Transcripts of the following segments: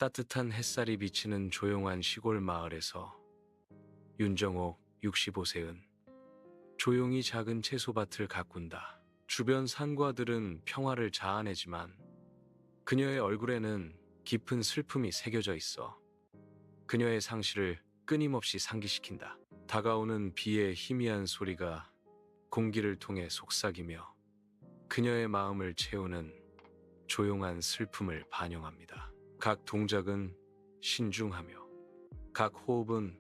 따뜻한 햇살이 비치는 조용한 시골 마을에서 윤정옥 65세은 조용히 작은 채소밭을 가꾼다. 주변 산과들은 평화를 자아내지만 그녀의 얼굴에는 깊은 슬픔이 새겨져 있어 그녀의 상실을 끊임없이 상기시킨다. 다가오는 비의 희미한 소리가 공기를 통해 속삭이며 그녀의 마음을 채우는 조용한 슬픔을 반영합니다. 각 동작은 신중하며 각 호흡은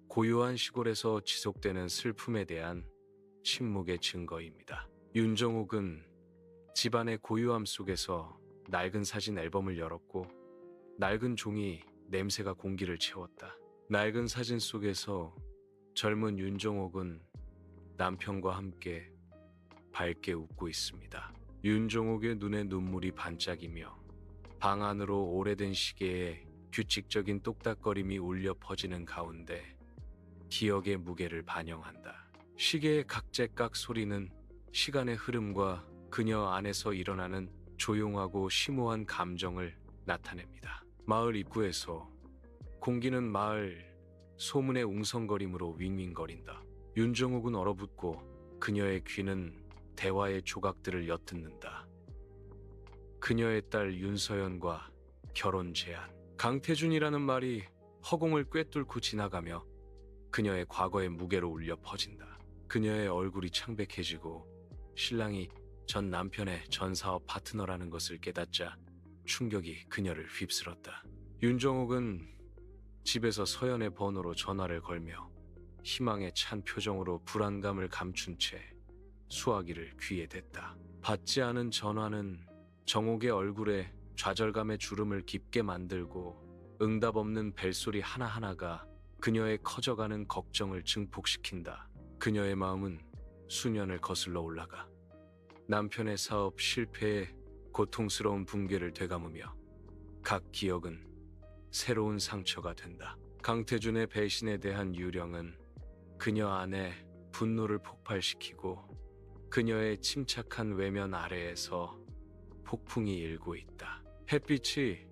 고요한 시골에서 지속되는 슬픔에 대한 침묵의 증거입니다. 윤정옥은 집안의 고요함 속에서 낡은 사진 앨범을 열었고 낡은 종이 냄새가 공기를 채웠다. 낡은 사진 속에서 젊은 윤정옥은 남편과 함께 밝게 웃고 있습니다. 윤정옥의 눈에 눈물이 반짝이며 방 안으로 오래된 시계의 규칙적인 똑딱거림이 울려 퍼지는 가운데 기억의 무게를 반영한다. 시계의 각제깍 소리는 시간의 흐름과 그녀 안에서 일어나는 조용하고 심오한 감정을 나타냅니다. 마을 입구에서 공기는 마을 소문의 웅성거림으로 윙윙거린다. 윤정옥은 얼어붙고 그녀의 귀는 대화의 조각들을 엿듣는다. 그녀의 딸 윤서연과 결혼 제안, 강태준이라는 말이 허공을 꿰뚫고 지나가며 그녀의 과거의 무게로 울려 퍼진다. 그녀의 얼굴이 창백해지고 신랑이 전 남편의 전 사업 파트너라는 것을 깨닫자 충격이 그녀를 휩쓸었다. 윤정옥은 집에서 서연의 번호로 전화를 걸며 희망에 찬 표정으로 불안감을 감춘 채 수화기를 귀에 댔다. 받지 않은 전화는 정옥의 얼굴에 좌절감의 주름을 깊게 만들고 응답 없는 벨소리 하나하나가 그녀의 커져가는 걱정을 증폭시킨다. 그녀의 마음은 수년을 거슬러 올라가 남편의 사업 실패에 고통스러운 붕괴를 되감으며 각 기억은 새로운 상처가 된다. 강태준의 배신에 대한 유령은 그녀 안에 분노를 폭발시키고 그녀의 침착한 외면 아래에서 폭풍이 일고 있다. 햇빛이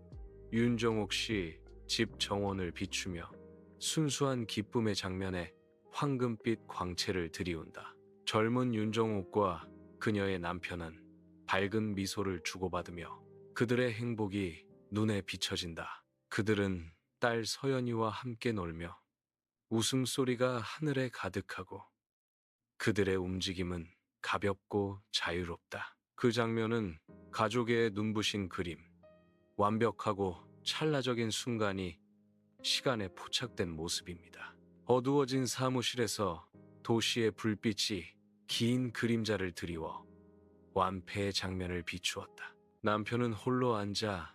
윤정옥 씨 집 정원을 비추며 순수한 기쁨의 장면에 황금빛 광채를 들이운다. 젊은 윤정옥과 그녀의 남편은 밝은 미소를 주고받으며 그들의 행복이 눈에 비춰진다. 그들은 딸 서연이와 함께 놀며 웃음소리가 하늘에 가득하고 그들의 움직임은 가볍고 자유롭다. 그 장면은 가족의 눈부신 그림, 완벽하고 찰나적인 순간이 시간에 포착된 모습입니다. 어두워진 사무실에서 도시의 불빛이 긴 그림자를 드리워 완패의 장면을 비추었다. 남편은 홀로 앉아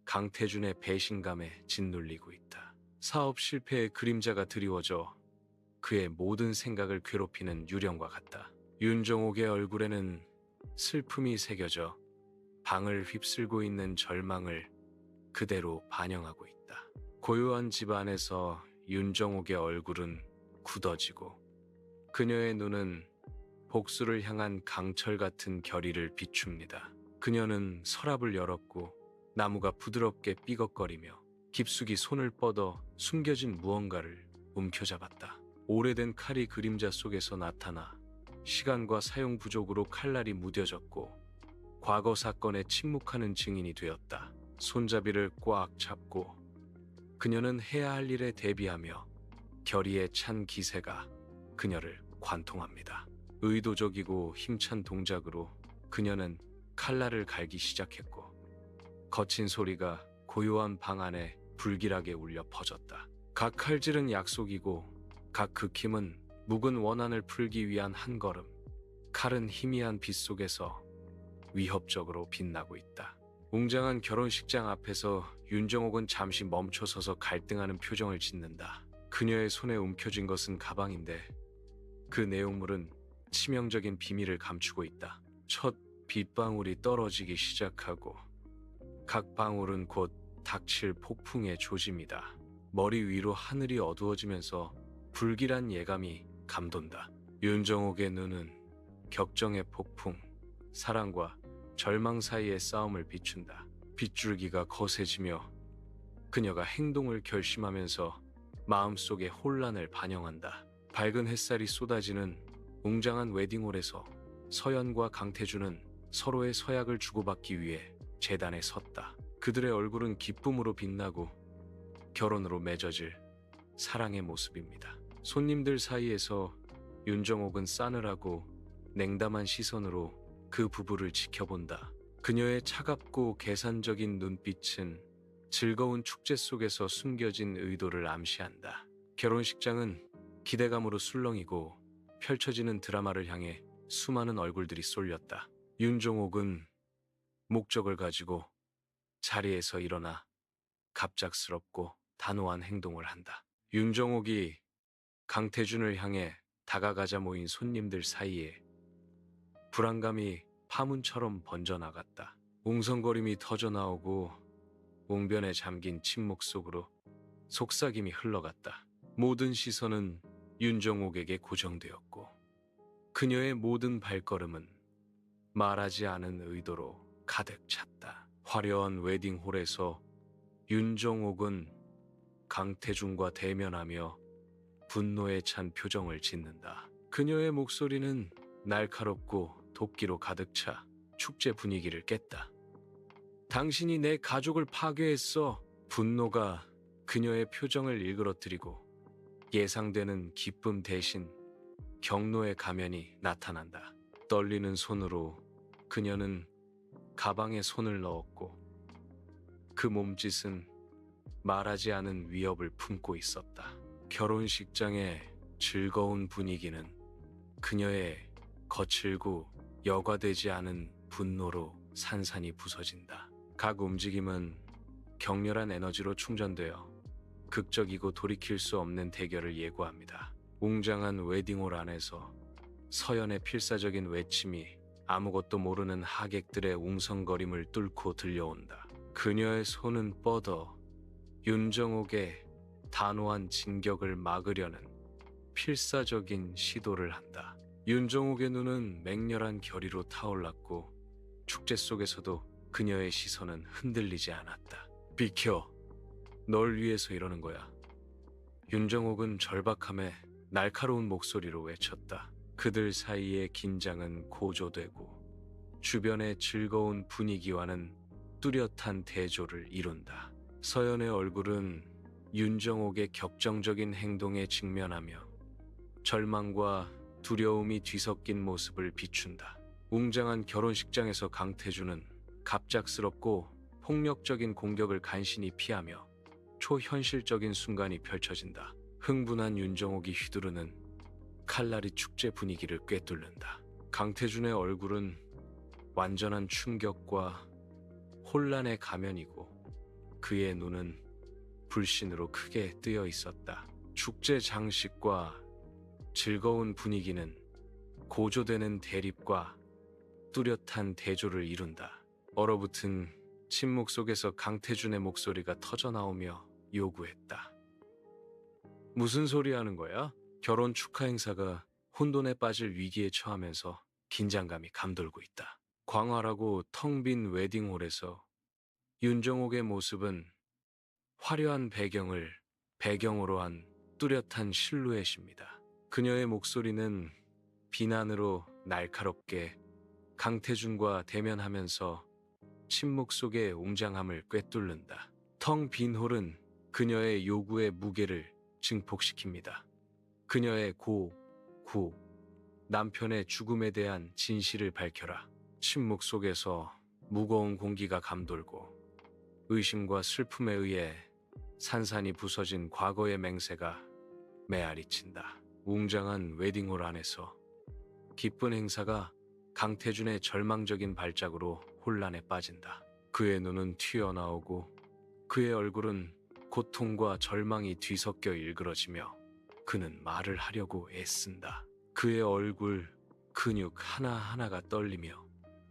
강태준의 배신감에 짓눌리고 있다. 사업 실패의 그림자가 드리워져 그의 모든 생각을 괴롭히는 유령과 같다. 윤정옥의 얼굴에는 슬픔이 새겨져 방을 휩쓸고 있는 절망을 그대로 반영하고 있다. 고요한 집 안에서 윤정옥의 얼굴은 굳어지고 그녀의 눈은 복수를 향한 강철 같은 결의를 비춥니다. 그녀는 서랍을 열었고 나무가 부드럽게 삐걱거리며 깊숙이 손을 뻗어 숨겨진 무언가를 움켜잡았다. 오래된 칼이 그림자 속에서 나타나 시간과 사용 부족으로 칼날이 무뎌졌고 과거 사건에 침묵하는 증인이 되었다. 손잡이를 꽉 잡고 그녀는 해야 할 일에 대비하며 결의에 찬 기세가 그녀를 관통합니다. 의도적이고 힘찬 동작으로 그녀는 칼날을 갈기 시작했고 거친 소리가 고요한 방 안에 불길하게 울려 퍼졌다. 각 칼질은 약속이고 각 극힘은 묵은 원한을 풀기 위한 한 걸음. 칼은 희미한 빛 속에서 위협적으로 빛나고 있다. 웅장한 결혼식장 앞에서 윤정옥은 잠시 멈춰서서 갈등하는 표정을 짓는다. 그녀의 손에 움켜쥔 것은 가방인데 그 내용물은 치명적인 비밀을 감추고 있다. 첫 빗방울이 떨어지기 시작하고 각 방울은 곧 닥칠 폭풍의 조짐이다. 머리 위로 하늘이 어두워지면서 불길한 예감이 감돈다. 윤정옥의 눈은 격정의 폭풍, 사랑과 절망 사이의 싸움을 비춘다. 빗줄기가 거세지며 그녀가 행동을 결심하면서 마음속의 혼란을 반영한다. 밝은 햇살이 쏟아지는 웅장한 웨딩홀에서 서연과 강태준은 서로의 서약을 주고받기 위해 제단에 섰다. 그들의 얼굴은 기쁨으로 빛나고 결혼으로 맺어질 사랑의 모습입니다. 손님들 사이에서 윤정옥은 싸늘하고 냉담한 시선으로 그 부부를 지켜본다. 그녀의 차갑고 계산적인 눈빛은 즐거운 축제 속에서 숨겨진 의도를 암시한다. 결혼식장은 기대감으로 술렁이고 펼쳐지는 드라마를 향해 수많은 얼굴들이 쏠렸다. 윤종옥은 목적을 가지고 자리에서 일어나 갑작스럽고 단호한 행동을 한다. 윤종옥이 강태준을 향해 다가가자 모인 손님들 사이에 불안감이 파문처럼 번져나갔다. 웅성거림이 터져나오고 웅변에 잠긴 침묵 속으로 속삭임이 흘러갔다. 모든 시선은 윤정옥에게 고정되었고 그녀의 모든 발걸음은 말하지 않은 의도로 가득 찼다. 화려한 웨딩홀에서 윤정옥은 강태준과 대면하며 분노에 찬 표정을 짓는다. 그녀의 목소리는 날카롭고 도끼로 가득 차 축제 분위기를 깼다. 당신이 내 가족을 파괴했어. 분노가 그녀의 표정을 일그러뜨리고 예상되는 기쁨 대신 경로의 가면이 나타난다. 떨리는 손으로 그녀는 가방에 손을 넣었고 그 몸짓은 말하지 않은 위협을 품고 있었다. 결혼식장의 즐거운 분위기는 그녀의 거칠고 여과되지 않은 분노로 산산이 부서진다. 각 움직임은 격렬한 에너지로 충전되어 극적이고 돌이킬 수 없는 대결을 예고합니다. 웅장한 웨딩홀 안에서 서연의 필사적인 외침이 아무것도 모르는 하객들의 웅성거림을 뚫고 들려온다. 그녀의 손은 뻗어 윤정옥의 단호한 진격을 막으려는 필사적인 시도를 한다. 윤정옥의 눈은 맹렬한 결의로 타올랐고 축제 속에서도 그녀의 시선은 흔들리지 않았다. 비켜. 널 위해서 이러는 거야. 윤정옥은 절박함에 날카로운 목소리로 외쳤다. 그들 사이의 긴장은 고조되고 주변의 즐거운 분위기와는 뚜렷한 대조를 이룬다. 서연의 얼굴은 윤정옥의 격정적인 행동에 직면하며 절망과 두려움이 뒤섞인 모습을 비춘다. 웅장한 결혼식장에서 강태준은 갑작스럽고 폭력적인 공격을 간신히 피하며 초현실적인 순간이 펼쳐진다. 흥분한 윤정옥이 휘두르는 칼날이 축제 분위기를 꿰뚫는다. 강태준의 얼굴은 완전한 충격과 혼란의 가면이고 그의 눈은 불신으로 크게 뜨여 있었다. 축제 장식과 즐거운 분위기는 고조되는 대립과 뚜렷한 대조를 이룬다. 얼어붙은 침묵 속에서 강태준의 목소리가 터져나오며 요구했다. 무슨 소리 하는 거야? 결혼 축하 행사가 혼돈에 빠질 위기에 처하면서 긴장감이 감돌고 있다. 광활하고 텅 빈 웨딩홀에서 윤정옥의 모습은 화려한 배경을 배경으로 한 뚜렷한 실루엣입니다. 그녀의 목소리는 비난으로 날카롭게 강태준과 대면하면서 침묵 속의 웅장함을 꿰뚫는다. 텅 빈 홀은 그녀의 요구의 무게를 증폭시킵니다. 그녀의 구, 남편의 죽음에 대한 진실을 밝혀라. 침묵 속에서 무거운 공기가 감돌고 의심과 슬픔에 의해 산산이 부서진 과거의 맹세가 메아리친다. 웅장한 웨딩홀 안에서 기쁜 행사가 강태준의 절망적인 발작으로 혼란에 빠진다. 그의 눈은 튀어나오고 그의 얼굴은 고통과 절망이 뒤섞여 일그러지며 그는 말을 하려고 애쓴다. 그의 얼굴, 근육 하나하나가 떨리며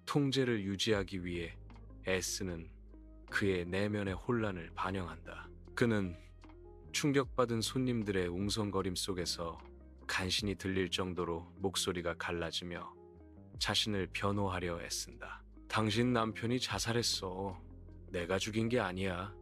통제를 유지하기 위해 애쓰는 그의 내면의 혼란을 반영한다. 그는 충격받은 손님들의 웅성거림 속에서 간신히 들릴 정도로 목소리가 갈라지며 자신을 변호하려 애쓴다. 당신 남편이 자살했어. 내가 죽인 게 아니야.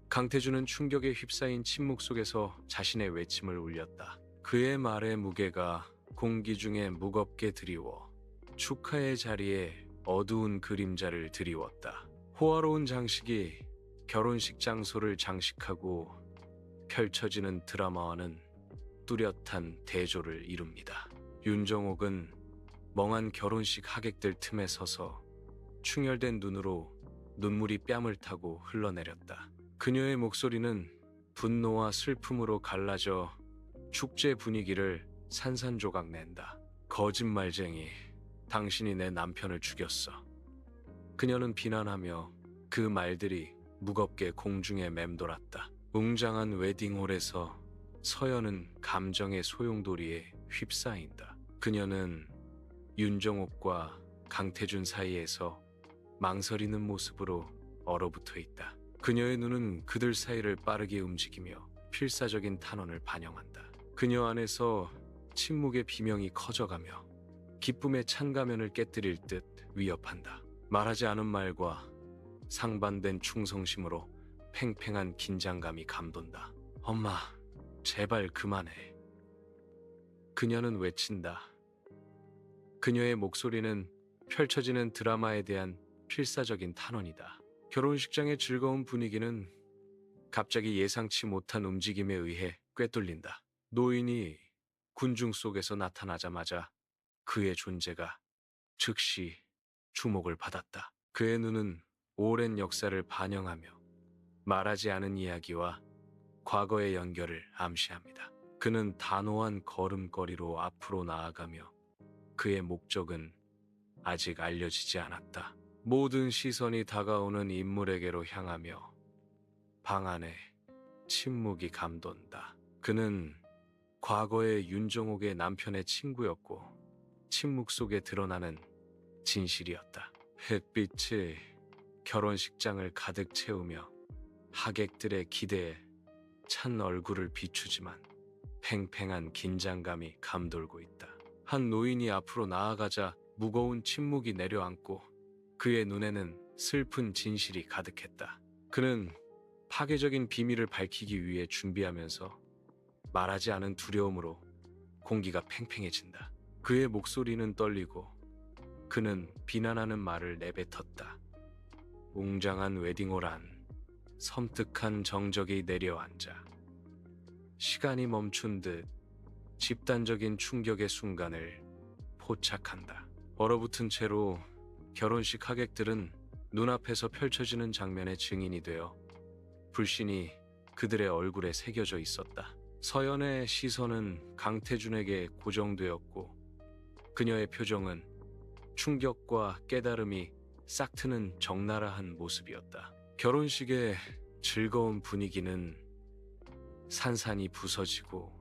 강태준은 충격에 휩싸인 침묵 속에서 자신의 외침을 울렸다. 그의 말의 무게가 공기 중에 무겁게 드리워 축하의 자리에 어두운 그림자를 드리웠다. 호화로운 장식이 결혼식 장소를 장식하고 펼쳐지는 드라마와는 뚜렷한 대조를 이룹니다. 윤정옥은 멍한 결혼식 하객들 틈에 서서 충혈된 눈으로 눈물이 뺨을 타고 흘러내렸다. 그녀의 목소리는 분노와 슬픔으로 갈라져 축제 분위기를 산산조각 낸다. 거짓말쟁이, 당신이 내 남편을 죽였어. 그녀는 비난하며 그 말들이 무겁게 공중에 맴돌았다. 웅장한 웨딩홀에서 서연은 감정의 소용돌이에 휩싸인다. 그녀는 윤정옥과 강태준 사이에서 망설이는 모습으로 얼어붙어 있다. 그녀의 눈은 그들 사이를 빠르게 움직이며 필사적인 탄원을 반영한다. 그녀 안에서 침묵의 비명이 커져가며 기쁨의 찬가면을 깨뜨릴 듯 위협한다. 말하지 않은 말과 상반된 충성심으로 팽팽한 긴장감이 감돈다. 엄마, 제발 그만해. 그녀는 외친다. 그녀의 목소리는 펼쳐지는 드라마에 대한 필사적인 탄원이다. 결혼식장의 즐거운 분위기는 갑자기 예상치 못한 움직임에 의해 꿰뚫린다. 노인이 군중 속에서 나타나자마자 그의 존재가 즉시 주목을 받았다. 그의 눈은 오랜 역사를 반영하며 말하지 않은 이야기와 과거의 연결을 암시합니다. 그는 단호한 걸음걸이로 앞으로 나아가며 그의 목적은 아직 알려지지 않았다. 모든 시선이 다가오는 인물에게로 향하며 방 안에 침묵이 감돈다. 그는 과거의 윤정옥의 남편의 친구였고 침묵 속에 드러나는 진실이었다. 햇빛이 결혼식장을 가득 채우며 하객들의 기대에 찬 얼굴을 비추지만 팽팽한 긴장감이 감돌고 있다. 한 노인이 앞으로 나아가자 무거운 침묵이 내려앉고 그의 눈에는 슬픈 진실이 가득했다. 그는 파괴적인 비밀을 밝히기 위해 준비하면서 말하지 않은 두려움으로 공기가 팽팽해진다. 그의 목소리는 떨리고 그는 비난하는 말을 내뱉었다. 웅장한 웨딩홀 안 섬뜩한 정적이 내려앉아 시간이 멈춘 듯 집단적인 충격의 순간을 포착한다. 얼어붙은 채로 결혼식 하객들은 눈앞에서 펼쳐지는 장면의 증인이 되어 불신이 그들의 얼굴에 새겨져 있었다. 서연의 시선은 강태준에게 고정되었고 그녀의 표정은 충격과 깨달음이 싹트는 적나라한 모습이었다. 결혼식의 즐거운 분위기는 산산이 부서지고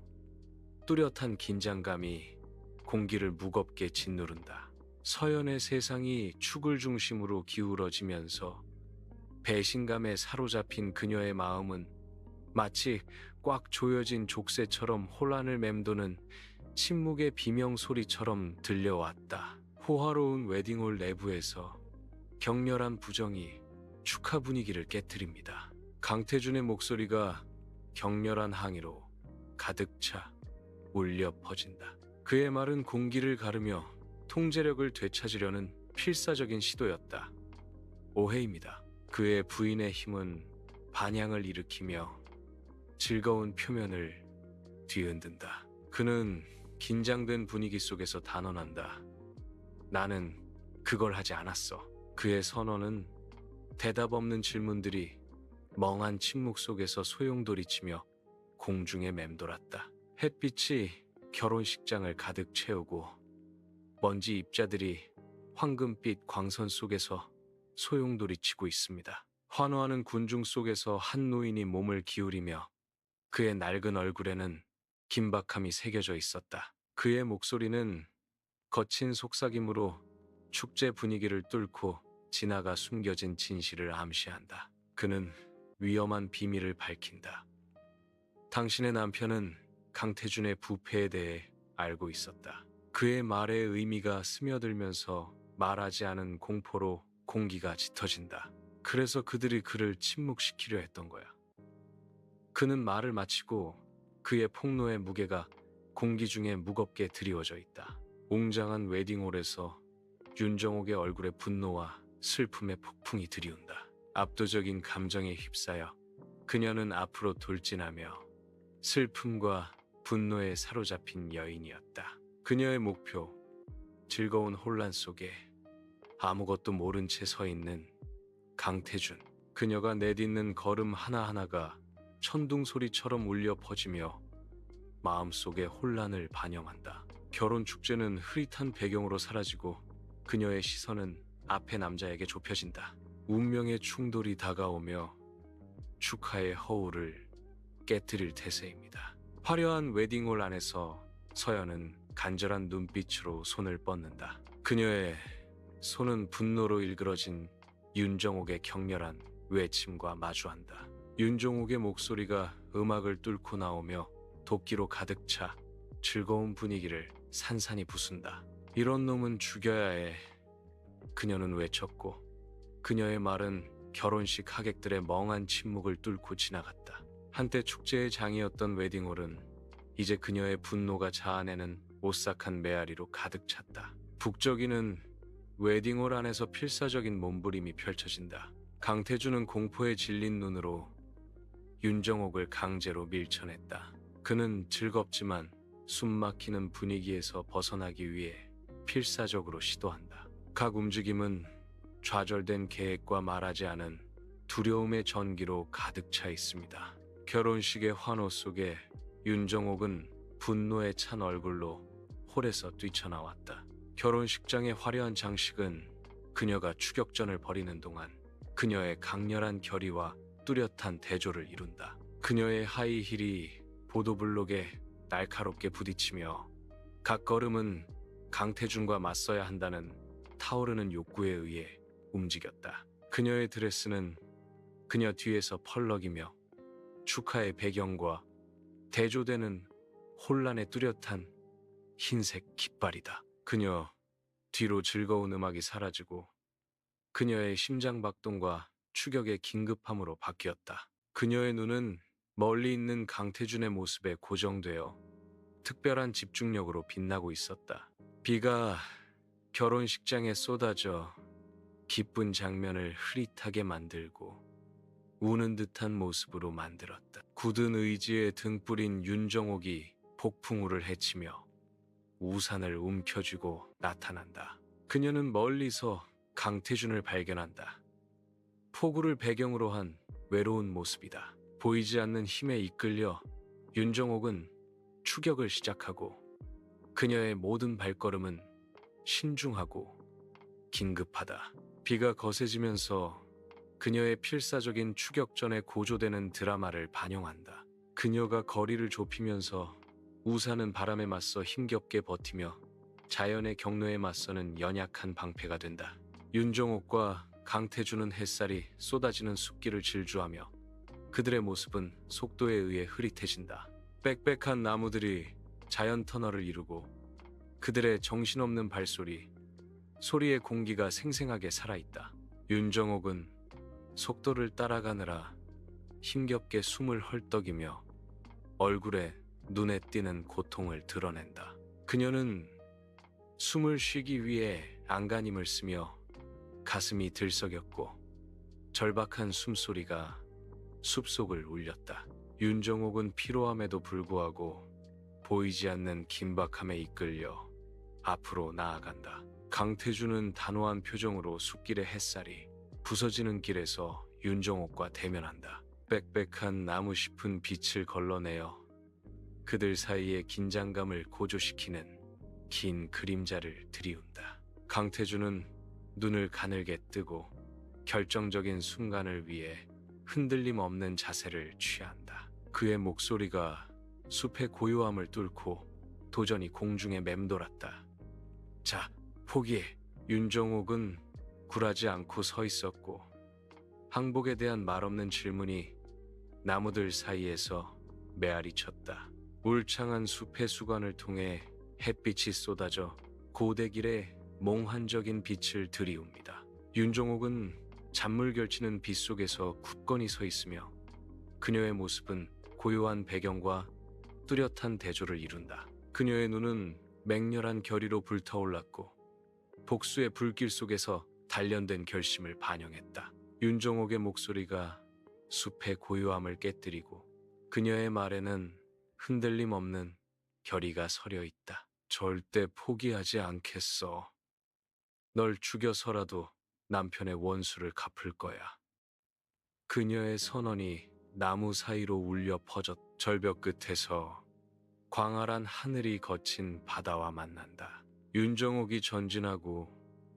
뚜렷한 긴장감이 공기를 무겁게 짓누른다. 서연의 세상이 축을 중심으로 기울어지면서 배신감에 사로잡힌 그녀의 마음은 마치 꽉 조여진 족쇄처럼 혼란을 맴도는 침묵의 비명 소리처럼 들려왔다. 호화로운 웨딩홀 내부에서 격렬한 부정이 축하 분위기를 깨뜨립니다. 강태준의 목소리가 격렬한 항의로 가득 차 울려 퍼진다. 그의 말은 공기를 가르며 통제력을 되찾으려는 필사적인 시도였다. 오해입니다. 그의 부인의 힘은 반향을 일으키며 즐거운 표면을 뒤흔든다. 그는 긴장된 분위기 속에서 단언한다. 나는 그걸 하지 않았어. 그의 선언은 대답 없는 질문들이 멍한 침묵 속에서 소용돌이치며 공중에 맴돌았다. 햇빛이 결혼식장을 가득 채우고 먼지 입자들이 황금빛 광선 속에서 소용돌이치고 있습니다. 환호하는 군중 속에서 한 노인이 몸을 기울이며 그의 낡은 얼굴에는 긴박함이 새겨져 있었다. 그의 목소리는 거친 속삭임으로 축제 분위기를 뚫고 지나가 숨겨진 진실을 암시한다. 그는 위험한 비밀을 밝힌다. 당신의 남편은 강태준의 부패에 대해 알고 있었다. 그의 말의 의미가 스며들면서 말하지 않은 공포로 공기가 짙어진다. 그래서 그들이 그를 침묵시키려 했던 거야. 그는 말을 마치고 그의 폭로의 무게가 공기 중에 무겁게 드리워져 있다. 웅장한 웨딩홀에서 윤정옥의 얼굴에 분노와 슬픔의 폭풍이 들이운다. 압도적인 감정에 휩싸여 그녀는 앞으로 돌진하며 슬픔과 분노에 사로잡힌 여인이었다. 그녀의 목표, 즐거운 혼란 속에 아무것도 모른 채 서 있는 강태준. 그녀가 내딛는 걸음 하나하나가 천둥 소리처럼 울려 퍼지며 마음속의 혼란을 반영한다. 결혼 축제는 흐릿한 배경으로 사라지고 그녀의 시선은 앞의 남자에게 좁혀진다. 운명의 충돌이 다가오며 축하의 허울을 깨뜨릴 태세입니다. 화려한 웨딩홀 안에서 서연은 간절한 눈빛으로 손을 뻗는다. 그녀의 손은 분노로 일그러진 윤정옥의 격렬한 외침과 마주한다. 윤정옥의 목소리가 음악을 뚫고 나오며 도끼로 가득 차 즐거운 분위기를 산산이 부순다. 이런 놈은 죽여야 해. 그녀는 외쳤고 그녀의 말은 결혼식 하객들의 멍한 침묵을 뚫고 지나갔다. 한때 축제의 장이었던 웨딩홀은 이제 그녀의 분노가 자아내는 오싹한 메아리로 가득 찼다. 북적이는 웨딩홀 안에서 필사적인 몸부림이 펼쳐진다. 강태준은 공포에 질린 눈으로 윤정옥을 강제로 밀쳐냈다. 그는 즐겁지만 숨막히는 분위기에서 벗어나기 위해 필사적으로 시도한다. 각 움직임은 좌절된 계획과 말하지 않은 두려움의 전기로 가득 차 있습니다. 결혼식의 환호 속에 윤정옥은 분노에 찬 얼굴로 홀에서 뛰쳐나왔다. 결혼식장의 화려한 장식은 그녀가 추격전을 벌이는 동안 그녀의 강렬한 결의와 뚜렷한 대조를 이룬다. 그녀의 하이힐이 보도블록에 날카롭게 부딪히며 각 걸음은 강태준과 맞서야 한다는 타오르는 욕구에 의해 움직였다. 그녀의 드레스는 그녀 뒤에서 펄럭이며 축하의 배경과 대조되는 혼란의 뚜렷한 흰색 깃발이다. 그녀 뒤로 즐거운 음악이 사라지고 그녀의 심장박동과 추격의 긴급함으로 바뀌었다. 그녀의 눈은 멀리 있는 강태준의 모습에 고정되어 특별한 집중력으로 빛나고 있었다. 비가 결혼식장에 쏟아져 기쁜 장면을 흐릿하게 만들고 우는 듯한 모습으로 만들었다. 굳은 의지에 등불인 윤정옥이 폭풍우를 헤치며 우산을 움켜쥐고 나타난다. 그녀는 멀리서 강태준을 발견한다. 폭우를 배경으로 한 외로운 모습이다. 보이지 않는 힘에 이끌려 윤정옥은 추격을 시작하고 그녀의 모든 발걸음은 신중하고 긴급하다. 비가 거세지면서 그녀의 필사적인 추격전에 고조되는 드라마를 반영한다. 그녀가 거리를 좁히면서 우산은 바람에 맞서 힘겹게 버티며 자연의 경로에 맞서는 연약한 방패가 된다. 윤정옥과 강태준은 햇살이 쏟아지는 숲길을 질주하며 그들의 모습은 속도에 의해 흐릿해진다. 빽빽한 나무들이 자연 터널을 이루고 그들의 정신없는 발소리, 소리의 공기가 생생하게 살아있다. 윤정옥은 속도를 따라가느라 힘겹게 숨을 헐떡이며 얼굴에 눈에 띄는 고통을 드러낸다. 그녀는 숨을 쉬기 위해 안간힘을 쓰며 가슴이 들썩였고 절박한 숨소리가 숲속을 울렸다. 윤정옥은 피로함에도 불구하고 보이지 않는 긴박함에 이끌려 앞으로 나아간다. 강태준은 단호한 표정으로 숲길의 햇살이 부서지는 길에서 윤정옥과 대면한다. 빽빽한 나무 싶은 빛을 걸러내어 그들 사이의 긴장감을 고조시키는 긴 그림자를 들이운다. 강태준은 눈을 가늘게 뜨고 결정적인 순간을 위해 흔들림 없는 자세를 취한다. 그의 목소리가 숲의 고요함을 뚫고 도전히 공중에 맴돌았다. 자, 포기해. 윤정옥은 굴하지 않고 서 있었고 항복에 대한 말없는 질문이 나무들 사이에서 메아리 쳤다. 울창한 숲의 수관을 통해 햇빛이 쏟아져 고대길에 몽환적인 빛을 들이웁니다. 윤정옥은 잔물 결치는 빛 속에서 굳건히 서 있으며 그녀의 모습은 고요한 배경과 뚜렷한 대조를 이룬다. 그녀의 눈은 맹렬한 결의로 불타올랐고 복수의 불길 속에서 단련된 결심을 반영했다. 윤정옥의 목소리가 숲의 고요함을 깨뜨리고 그녀의 말에는 흔들림 없는 결의가 서려 있다. 절대 포기하지 않겠어. 널 죽여서라도 남편의 원수를 갚을 거야. 그녀의 선언이 나무 사이로 울려 퍼졌. 절벽 끝에서 광활한 하늘이 거친 바다와 만난다. 윤정옥이 전진하고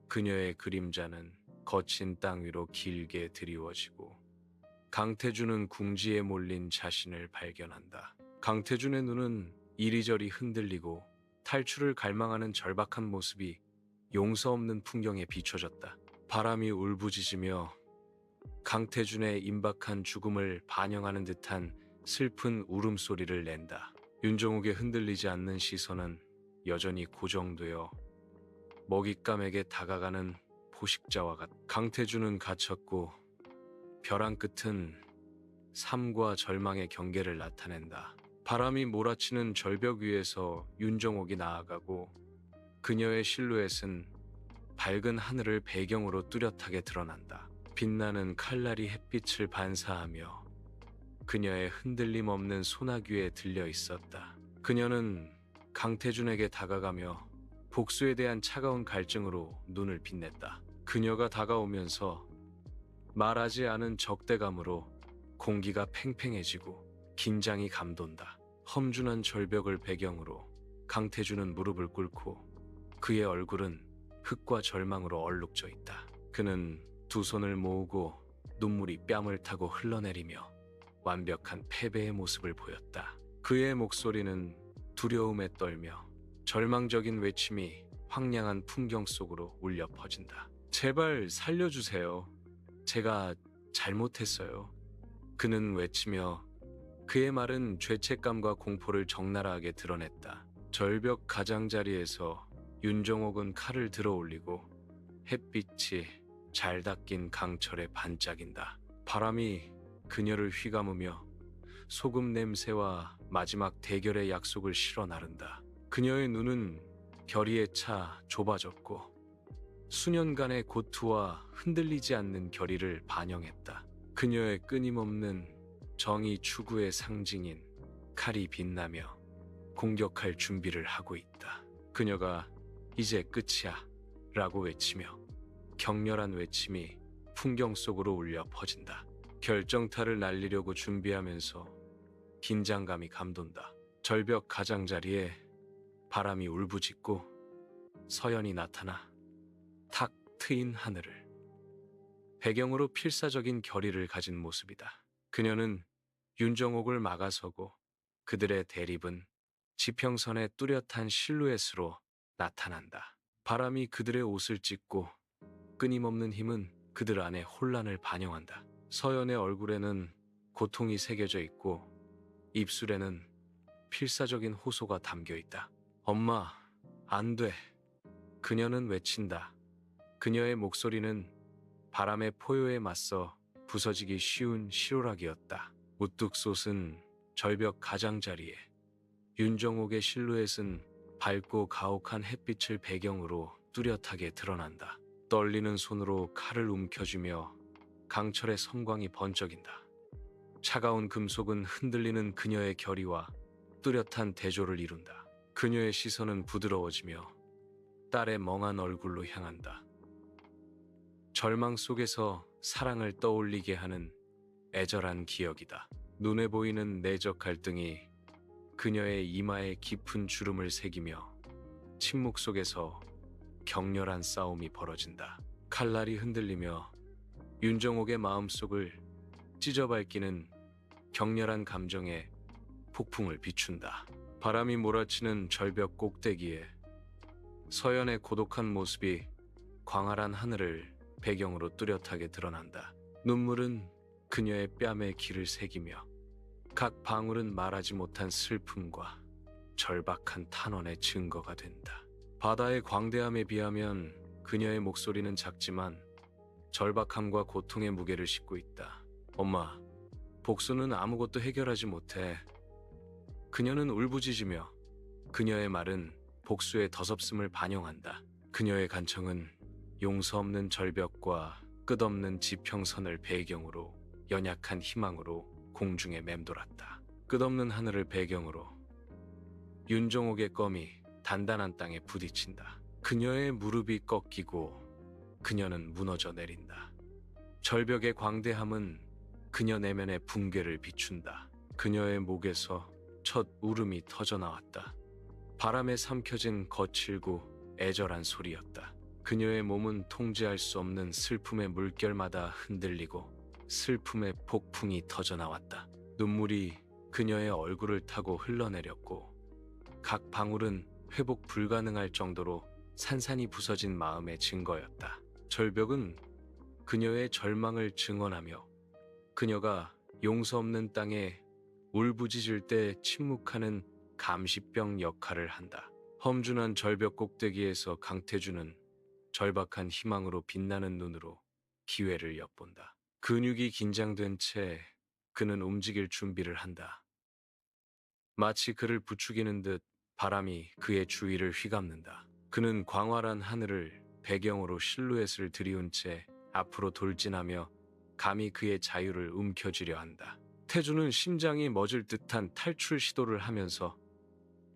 그녀의 그림자는 거친 땅 위로 길게 드리워지고 강태준은 궁지에 몰린 자신을 발견한다. 강태준의 눈은 이리저리 흔들리고 탈출을 갈망하는 절박한 모습이 용서 없는 풍경에 비춰졌다. 바람이 울부짖으며 강태준의 임박한 죽음을 반영하는 듯한 슬픈 울음소리를 낸다. 윤정욱의 흔들리지 않는 시선은 여전히 고정되어 먹잇감에게 다가가는 포식자와 같다. 강태준은 갇혔고 벼랑 끝은 삶과 절망의 경계를 나타낸다. 바람이 몰아치는 절벽 위에서 윤정옥이 나아가고 그녀의 실루엣은 밝은 하늘을 배경으로 뚜렷하게 드러난다. 빛나는 칼날이 햇빛을 반사하며 그녀의 흔들림 없는 소나귀에 들려 있었다. 그녀는 강태준에게 다가가며 복수에 대한 차가운 갈증으로 눈을 빛냈다. 그녀가 다가오면서 말하지 않은 적대감으로 공기가 팽팽해지고 긴장이 감돈다. 험준한 절벽을 배경으로 강태준은 무릎을 꿇고 그의 얼굴은 흙과 절망으로 얼룩져 있다. 그는 두 손을 모으고 눈물이 뺨을 타고 흘러내리며 완벽한 패배의 모습을 보였다. 그의 목소리는 두려움에 떨며 절망적인 외침이 황량한 풍경 속으로 울려 퍼진다. 제발 살려주세요. 제가 잘못했어요. 그는 외치며 그의 말은 죄책감과 공포를 적나라하게 드러냈다. 절벽 가장자리에서 윤정옥은 칼을 들어 올리고 햇빛이 잘 닦인 강철에 반짝인다. 바람이 그녀를 휘감으며 소금 냄새와 마지막 대결의 약속을 실어 나른다. 그녀의 눈은 결의에 차 좁아졌고 수년간의 고투와 흔들리지 않는 결의를 반영했다. 그녀의 끊임없는 정의 추구의 상징인 칼이 빛나며 공격할 준비를 하고 있다. 그녀가 이제 끝이야 라고 외치며 격렬한 외침이 풍경 속으로 울려 퍼진다. 결정타를 날리려고 준비하면서 긴장감이 감돈다. 절벽 가장자리에 바람이 울부짖고 서연이 나타나 탁 트인 하늘을 배경으로 필사적인 결의를 가진 모습이다. 그녀는 윤정옥을 막아서고 그들의 대립은 지평선의 뚜렷한 실루엣으로 나타난다. 바람이 그들의 옷을 찢고 끊임없는 힘은 그들 안의 혼란을 반영한다. 서연의 얼굴에는 고통이 새겨져 있고 입술에는 필사적인 호소가 담겨 있다. 엄마, 안 돼. 그녀는 외친다. 그녀의 목소리는 바람의 포효에 맞서 부서지기 쉬운 시로락이었다. 우뚝 솟은 절벽 가장자리에 윤정옥의 실루엣은 밝고 가혹한 햇빛을 배경으로 뚜렷하게 드러난다. 떨리는 손으로 칼을 움켜쥐며 강철의 섬광이 번쩍인다. 차가운 금속은 흔들리는 그녀의 결의와 뚜렷한 대조를 이룬다. 그녀의 시선은 부드러워지며 딸의 멍한 얼굴로 향한다. 절망 속에서 사랑을 떠올리게 하는 애절한 기억이다. 눈에 보이는 내적 갈등이 그녀의 이마에 깊은 주름을 새기며 침묵 속에서 격렬한 싸움이 벌어진다. 칼날이 흔들리며 윤정옥의 마음속을 찢어밟기는 격렬한 감정에 폭풍을 비춘다. 바람이 몰아치는 절벽 꼭대기에 서연의 고독한 모습이 광활한 하늘을 배경으로 뚜렷하게 드러난다. 눈물은 그녀의 뺨에 길을 새기며 각 방울은 말하지 못한 슬픔과 절박한 탄원의 증거가 된다. 바다의 광대함에 비하면 그녀의 목소리는 작지만 절박함과 고통의 무게를 싣고 있다. 엄마, 복수는 아무것도 해결하지 못해. 그녀는 울부짖으며 그녀의 말은 복수의 더섭음을 반영한다. 그녀의 간청은 용서 없는 절벽과 끝없는 지평선을 배경으로 연약한 희망으로 공중에 맴돌았다. 끝없는 하늘을 배경으로 윤종옥의 껌이 단단한 땅에 부딪힌다. 그녀의 무릎이 꺾이고 그녀는 무너져 내린다. 절벽의 광대함은 그녀 내면의 붕괴를 비춘다. 그녀의 목에서 첫 울음이 터져나왔다. 바람에 삼켜진 거칠고 애절한 소리였다. 그녀의 몸은 통제할 수 없는 슬픔의 물결마다 흔들리고 슬픔의 폭풍이 터져나왔다. 눈물이 그녀의 얼굴을 타고 흘러내렸고 각 방울은 회복 불가능할 정도로 산산이 부서진 마음의 증거였다. 절벽은 그녀의 절망을 증언하며 그녀가 용서 없는 땅에 울부짖을 때 침묵하는 감시병 역할을 한다. 험준한 절벽 꼭대기에서 강태주는 절박한 희망으로 빛나는 눈으로 기회를 엿본다. 근육이 긴장된 채 그는 움직일 준비를 한다. 마치 그를 부추기는 듯 바람이 그의 주위를 휘감는다. 그는 광활한 하늘을 배경으로 실루엣을 들이운 채 앞으로 돌진하며 감히 그의 자유를 움켜쥐려 한다. 태주는 심장이 멎을 듯한 탈출 시도를 하면서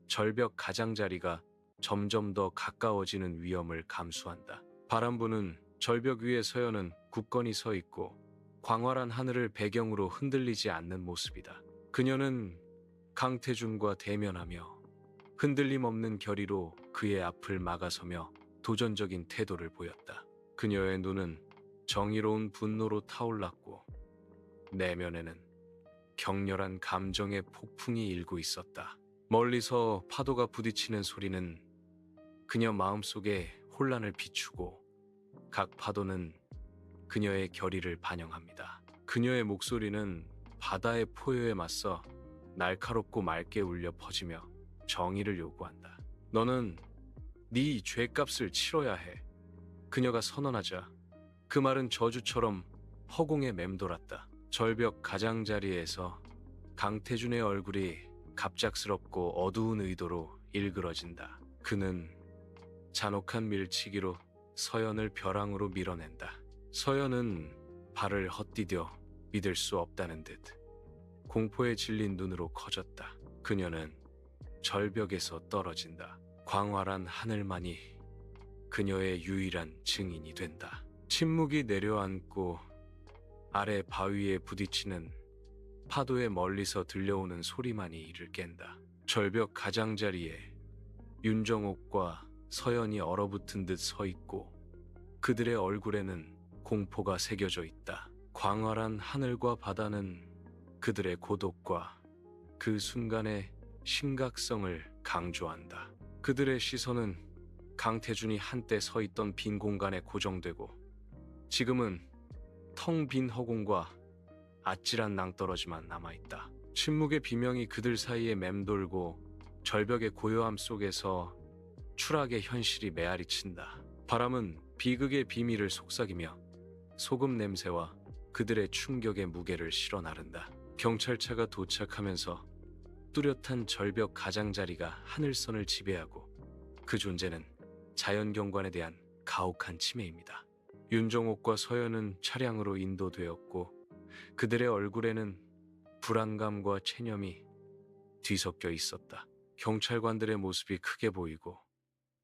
절벽 가장자리가 점점 더 가까워지는 위험을 감수한다. 바람 부는 절벽 위에 서연은 굳건히 서 있고 광활한 하늘을 배경으로 흔들리지 않는 모습이다. 그녀는 강태준과 대면하며 흔들림 없는 결의로 그의 앞을 막아서며 도전적인 태도를 보였다. 그녀의 눈은 정의로운 분노로 타올랐고 내면에는 격렬한 감정의 폭풍이 일고 있었다. 멀리서 파도가 부딪히는 소리는 그녀 마음속에 혼란을 비추고 각 파도는 그녀의 결의를 반영합니다. 그녀의 목소리는 바다의 포효에 맞서 날카롭고 맑게 울려 퍼지며 정의를 요구한다. 너는 네 죄값을 치러야 해. 그녀가 선언하자 그 말은 저주처럼 허공에 맴돌았다. 절벽 가장자리에서 강태준의 얼굴이 갑작스럽고 어두운 의도로 일그러진다. 그는 잔혹한 밀치기로 서연을 벼랑으로 밀어낸다. 서연은 발을 헛디뎌 믿을 수 없다는 듯 공포에 질린 눈으로 커졌다. 그녀는 절벽에서 떨어진다. 광활한 하늘만이 그녀의 유일한 증인이 된다. 침묵이 내려앉고 아래 바위에 부딪히는 파도에 멀리서 들려오는 소리만이 이를 깬다. 절벽 가장자리에 윤정옥과 서연이 얼어붙은 듯 서 있고 그들의 얼굴에는 공포가 새겨져 있다. 광활한 하늘과 바다는 그들의 고독과 그 순간의 심각성을 강조한다. 그들의 시선은 강태준이 한때 서 있던 빈 공간에 고정되고 지금은 텅 빈 허공과 아찔한 낭떠러지만 남아있다. 침묵의 비명이 그들 사이에 맴돌고 절벽의 고요함 속에서 추락의 현실이 메아리친다. 바람은 비극의 비밀을 속삭이며 소금 냄새와 그들의 충격의 무게를 실어 나른다. 경찰차가 도착하면서 뚜렷한 절벽 가장자리가 하늘선을 지배하고 그 존재는 자연경관에 대한 가혹한 침해입니다. 윤정옥과 서연은 차량으로 인도되었고 그들의 얼굴에는 불안감과 체념이 뒤섞여 있었다. 경찰관들의 모습이 크게 보이고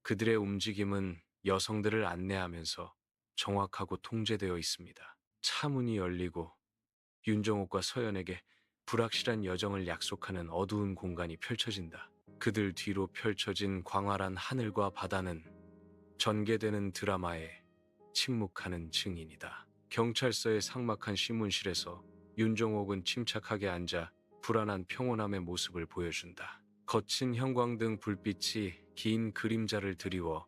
그들의 움직임은 여성들을 안내하면서 정확하고 통제되어 있습니다. 차 문이 열리고 윤정옥과 서연에게 불확실한 여정을 약속하는 어두운 공간이 펼쳐진다. 그들 뒤로 펼쳐진 광활한 하늘과 바다는 전개되는 드라마에 침묵하는 증인이다. 경찰서의 삭막한 신문실에서 윤정옥은 침착하게 앉아 불안한 평온함의 모습을 보여준다. 거친 형광등 불빛이 긴 그림자를 드리워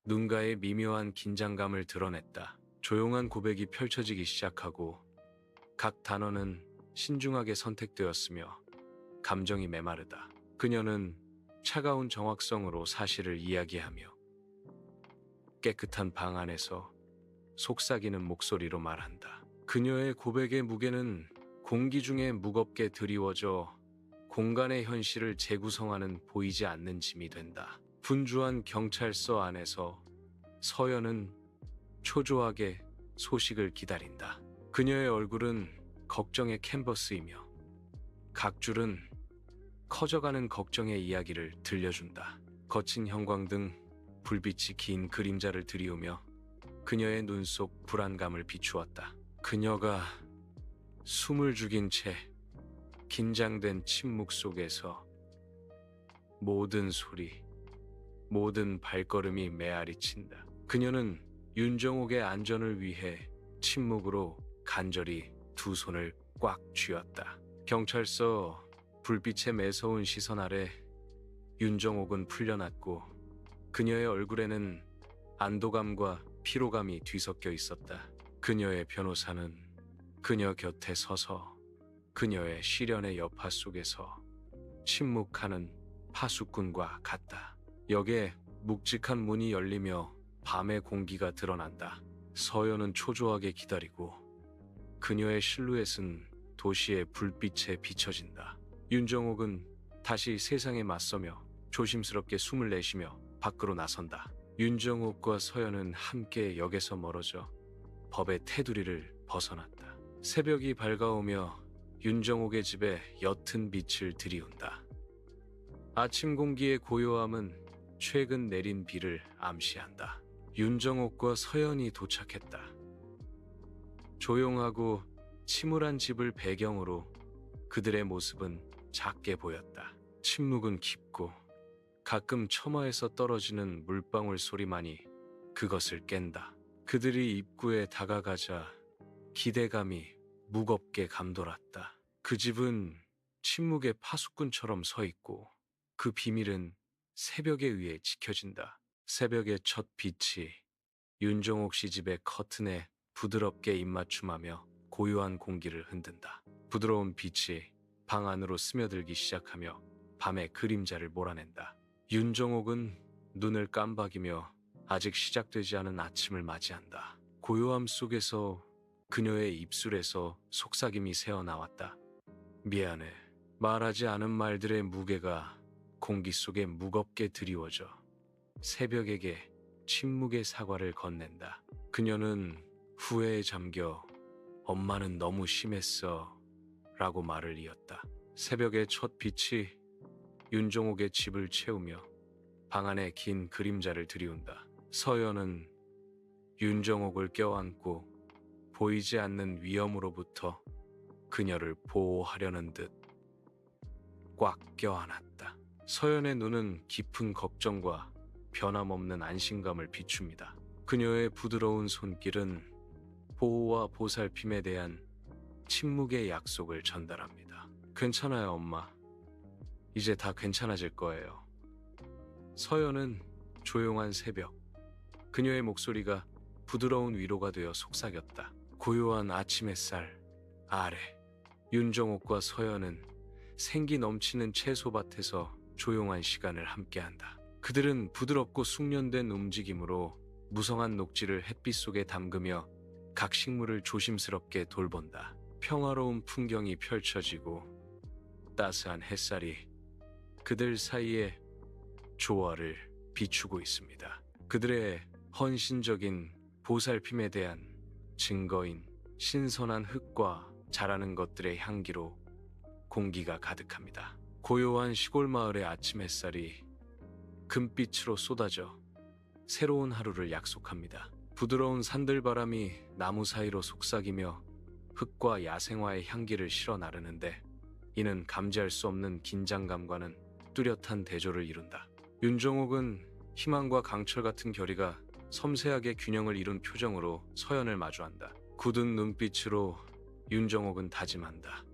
눈가에 미묘한 긴장감을 드러냈다. 조용한 고백이 펼쳐지기 시작하고 각 단어는 신중하게 선택되었으며 감정이 메마르다. 그녀는 차가운 정확성으로 사실을 이야기하며 깨끗한 방 안에서 속삭이는 목소리로 말한다. 그녀의 고백의 무게는 공기 중에 무겁게 드리워져 공간의 현실을 재구성하는 보이지 않는 짐이 된다. 분주한 경찰서 안에서 서연은 초조하게 소식을 기다린다. 그녀의 얼굴은 걱정의 캔버스이며 각 줄은 커져가는 걱정의 이야기를 들려준다. 거친 형광등, 불빛이 긴 그림자를 드리우며 그녀의 눈 속 불안감을 비추었다. 그녀가 숨을 죽인 채 긴장된 침묵 속에서 모든 소리, 모든 발걸음이 메아리 친다. 그녀는 윤정옥의 안전을 위해 침묵으로 간절히 두 손을 꽉 쥐었다. 경찰서 불빛의 매서운 시선 아래 윤정옥은 풀려났고 그녀의 얼굴에는 안도감과 피로감이 뒤섞여 있었다. 그녀의 변호사는 그녀 곁에 서서 그녀의 시련의 여파 속에서 침묵하는 파수꾼과 같다. 역에 묵직한 문이 열리며 밤의 공기가 드러난다. 서연은 초조하게 기다리고 그녀의 실루엣은 도시의 불빛에 비춰진다. 윤정옥은 다시 세상에 맞서며 조심스럽게 숨을 내쉬며 밖으로 나선다. 윤정옥과 서연은 함께 역에서 멀어져 법의 테두리를 벗어났다. 새벽이 밝아오며 윤정옥의 집에 옅은 빛을 들이운다. 아침 공기의 고요함은 최근 내린 비를 암시한다. 윤정옥과 서연이 도착했다. 조용하고 침울한 집을 배경으로 그들의 모습은 작게 보였다. 침묵은 깊고 가끔 처마에서 떨어지는 물방울 소리만이 그것을 깬다. 그들이 입구에 다가가자 기대감이 무겁게 감돌았다. 그 집은 침묵의 파수꾼처럼 서 있고 그 비밀은 새벽에 의해 지켜진다. 새벽의 첫 빛이 윤정옥 씨 집의 커튼에 부드럽게 입맞춤하며 고요한 공기를 흔든다. 부드러운 빛이 방 안으로 스며들기 시작하며 밤의 그림자를 몰아낸다. 윤정옥은 눈을 깜박이며 아직 시작되지 않은 아침을 맞이한다. 고요함 속에서 그녀의 입술에서 속삭임이 새어나왔다. 미안해. 말하지 않은 말들의 무게가 공기 속에 무겁게 드리워져 새벽에게 침묵의 사과를 건넨다. 그녀는 후회에 잠겨 엄마는 너무 심했어 라고 말을 이었다. 새벽의 첫 빛이 윤정옥의 집을 채우며 방 안에 긴 그림자를 들이운다. 서연은 윤정옥을 껴안고 보이지 않는 위험으로부터 그녀를 보호하려는 듯 꽉 껴안았다. 서연의 눈은 깊은 걱정과 변함없는 안심감을 비춥니다. 그녀의 부드러운 손길은 보호와 보살핌에 대한 침묵의 약속을 전달합니다. 괜찮아요, 엄마. 이제 다 괜찮아질 거예요. 서연은 조용한 새벽, 그녀의 목소리가 부드러운 위로가 되어 속삭였다. 고요한 아침 햇살 아래 윤정옥과 서연은 생기 넘치는 채소밭에서 조용한 시간을 함께한다. 그들은 부드럽고 숙련된 움직임으로 무성한 녹지를 햇빛 속에 담그며 각 식물을 조심스럽게 돌본다. 평화로운 풍경이 펼쳐지고 따스한 햇살이 그들 사이에 조화를 비추고 있습니다. 그들의 헌신적인 보살핌에 대한 증거인 신선한 흙과 자라는 것들의 향기로 공기가 가득합니다. 고요한 시골 마을의 아침 햇살이 금빛으로 쏟아져 새로운 하루를 약속합니다. 부드러운 산들바람이 나무 사이로 속삭이며 흙과 야생화의 향기를 실어 나르는데 이는 감지할 수 없는 긴장감과는 뚜렷한 대조를 이룬다. 윤정옥은 희망과 강철 같은 결의가 섬세하게 균형을 이룬 표정으로 서연을 마주한다. 굳은 눈빛으로 윤정옥은 다짐한다.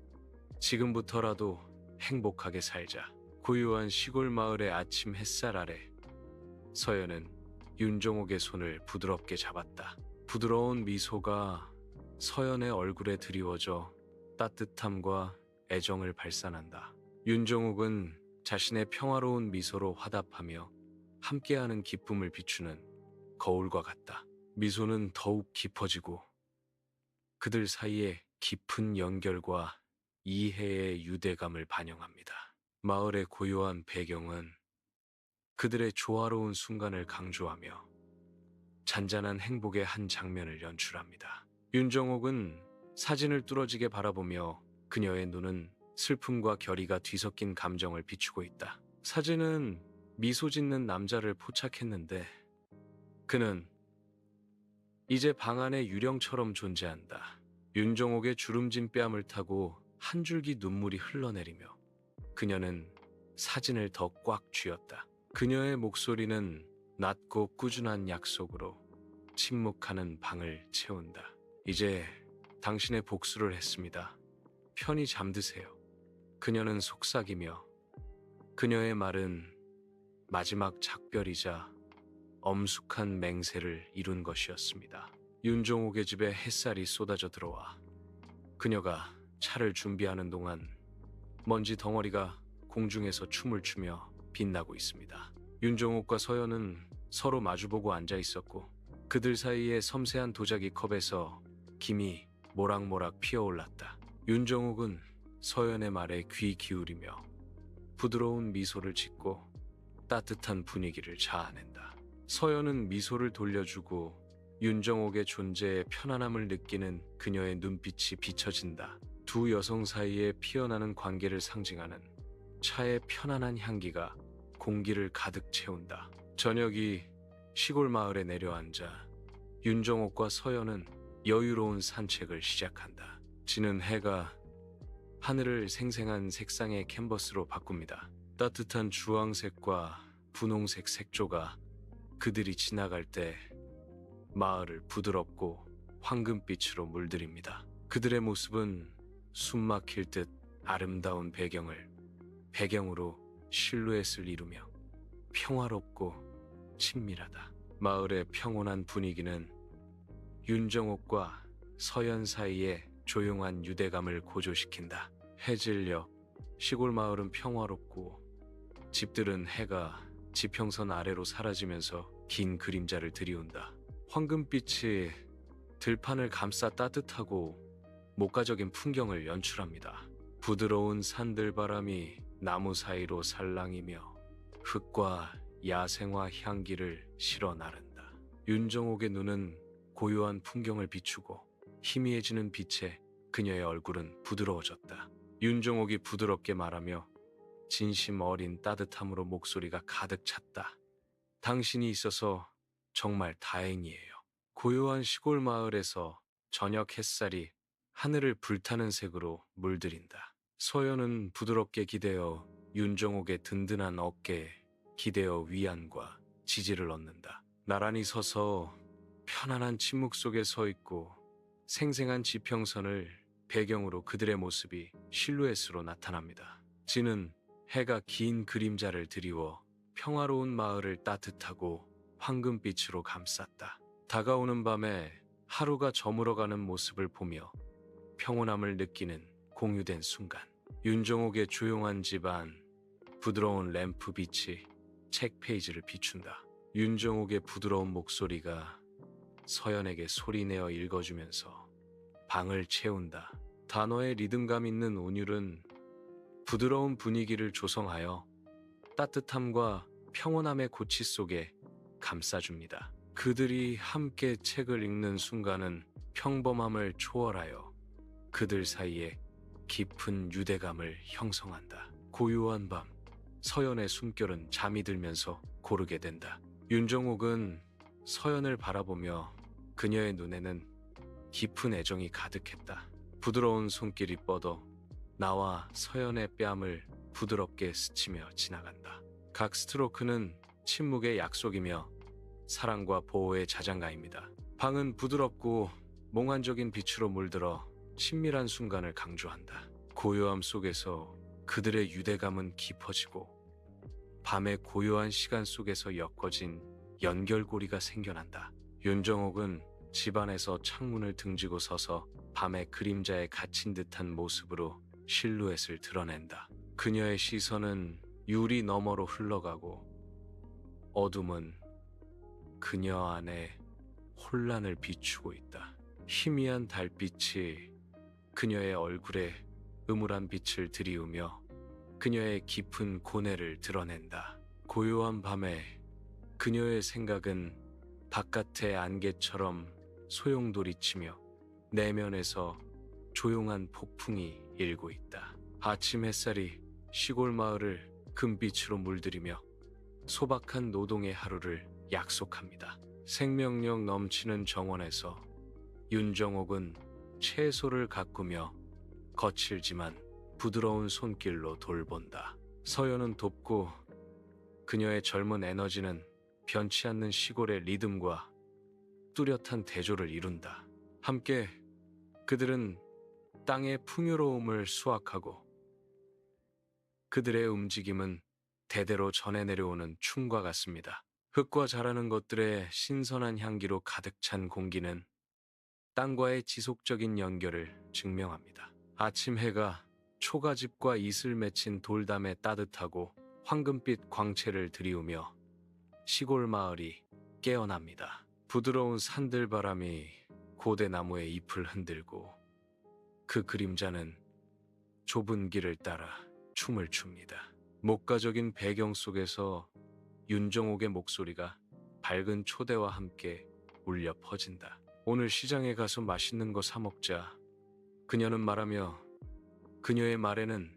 지금부터라도 행복하게 살자. 고요한 시골 마을의 아침 햇살 아래 서연은 윤정옥의 손을 부드럽게 잡았다. 부드러운 미소가 서연의 얼굴에 드리워져 따뜻함과 애정을 발산한다. 윤정옥은 자신의 평화로운 미소로 화답하며 함께하는 기쁨을 비추는 거울과 같다. 미소는 더욱 깊어지고 그들 사이에 깊은 연결과 이해의 유대감을 반영합니다. 마을의 고요한 배경은 그들의 조화로운 순간을 강조하며 잔잔한 행복의 한 장면을 연출합니다. 윤정옥은 사진을 뚫어지게 바라보며 그녀의 눈은 슬픔과 결의가 뒤섞인 감정을 비추고 있다. 사진은 미소 짓는 남자를 포착했는데 그는 이제 방 안에 유령처럼 존재한다. 윤정옥의 주름진 뺨을 타고 한 줄기 눈물이 흘러내리며 그녀는 사진을 더 꽉 쥐었다. 그녀의 목소리는 낮고 꾸준한 약속으로 침묵하는 방을 채운다. 이제 당신의 복수를 했습니다. 편히 잠드세요. 그녀는 속삭이며 그녀의 말은 마지막 작별이자 엄숙한 맹세를 이룬 것이었습니다. 윤종옥의 집에 햇살이 쏟아져 들어와 그녀가 차를 준비하는 동안 먼지 덩어리가 공중에서 춤을 추며 빛나고 있습니다. 윤종옥과 서연은 서로 마주보고 앉아 있었고 그들 사이에 섬세한 도자기 컵에서 김이 모락모락 피어올랐다. 윤종옥은 서연의 말에 귀 기울이며 부드러운 미소를 짓고 따뜻한 분위기를 자아낸다. 서연은 미소를 돌려주고 윤정옥의 존재에 편안함을 느끼는 그녀의 눈빛이 비춰진다. 두 여성 사이에 피어나는 관계를 상징하는 차의 편안한 향기가 공기를 가득 채운다. 저녁이 시골 마을에 내려앉아 윤정옥과 서연은 여유로운 산책을 시작한다. 지는 해가 하늘을 생생한 색상의 캔버스로 바꿉니다. 따뜻한 주황색과 분홍색 색조가 그들이 지나갈 때 마을을 부드럽고 황금빛으로 물들입니다. 그들의 모습은 숨막힐 듯 아름다운 배경으로 실루엣을 이루며 평화롭고 친밀하다. 마을의 평온한 분위기는 윤정옥과 서연 사이의 조용한 유대감을 고조시킨다. 해질녘 시골 마을은 평화롭고 집들은 해가 지평선 아래로 사라지면서 긴 그림자를 들이운다. 황금빛이 들판을 감싸 따뜻하고 목가적인 풍경을 연출합니다. 부드러운 산들바람이 나무 사이로 살랑이며 흙과 야생화 향기를 실어 나른다. 윤정옥의 눈은 고요한 풍경을 비추고 희미해지는 빛에 그녀의 얼굴은 부드러워졌다. 윤정옥이 부드럽게 말하며 진심 어린 따뜻함으로 목소리가 가득 찼다. 당신이 있어서 정말 다행이에요. 고요한 시골 마을에서 저녁 햇살이 하늘을 불타는 색으로 물들인다. 서연은 부드럽게 기대어 윤정옥의 든든한 어깨에 기대어 위안과 지지를 얻는다. 나란히 서서 편안한 침묵 속에 서 있고 생생한 지평선을 배경으로 그들의 모습이 실루엣으로 나타납니다. 지는 해가 긴 그림자를 드리워 평화로운 마을을 따뜻하고 황금빛으로 감쌌다. 다가오는 밤에 하루가 저물어가는 모습을 보며 평온함을 느끼는 공유된 순간. 윤정옥의 조용한 집안, 부드러운 램프 빛이 책 페이지를 비춘다. 윤정옥의 부드러운 목소리가 서연에게 소리내어 읽어주면서 방을 채운다. 단어의 리듬감 있는 온율은 부드러운 분위기를 조성하여 따뜻함과 평온함의 고치 속에 감싸줍니다. 그들이 함께 책을 읽는 순간은 평범함을 초월하여 그들 사이에 깊은 유대감을 형성한다. 고요한 밤, 서연의 숨결은 잠이 들면서 고르게 된다. 윤정옥은 서연을 바라보며 그녀의 눈에는 깊은 애정이 가득했다. 부드러운 손길이 뻗어 나와 서연의 뺨을 부드럽게 스치며 지나간다. 각 스트로크는 침묵의 약속이며 사랑과 보호의 자장가입니다. 방은 부드럽고 몽환적인 빛으로 물들어 친밀한 순간을 강조한다. 고요함 속에서 그들의 유대감은 깊어지고 밤의 고요한 시간 속에서 엮어진 연결고리가 생겨난다. 윤정옥은 집안에서 창문을 등지고 서서 밤의 그림자에 갇힌 듯한 모습으로 실루엣을 드러낸다. 그녀의 시선은 유리 너머로 흘러가고 어둠은 그녀 안에 혼란을 비추고 있다. 희미한 달빛이 그녀의 얼굴에 음울한 빛을 들이우며 그녀의 깊은 고뇌를 드러낸다. 고요한 밤에 그녀의 생각은 바깥의 안개처럼 소용돌이치며 내면에서 조용한 폭풍이 일고 있다. 아침 햇살이 시골 마을을 금빛으로 물들이며 소박한 노동의 하루를 약속합니다. 생명력 넘치는 정원에서 윤정옥은 채소를 가꾸며 거칠지만 부드러운 손길로 돌본다. 서연은 돕고 그녀의 젊은 에너지는 변치 않는 시골의 리듬과 뚜렷한 대조를 이룬다. 함께 그들은 땅의 풍요로움을 수확하고 그들의 움직임은 대대로 전해 내려오는 춤과 같습니다. 흙과 자라는 것들의 신선한 향기로 가득 찬 공기는 땅과의 지속적인 연결을 증명합니다. 아침 해가 초가집과 이슬 맺힌 돌담에 따뜻하고 황금빛 광채를 들이우며 시골 마을이 깨어납니다. 부드러운 산들바람이 고대 나무의 잎을 흔들고 그 그림자는 좁은 길을 따라 춤을 춥니다. 목가적인 배경 속에서 윤정옥의 목소리가 밝은 초대와 함께 울려 퍼진다. 오늘 시장에 가서 맛있는 거 사 먹자. 그녀는 말하며 그녀의 말에는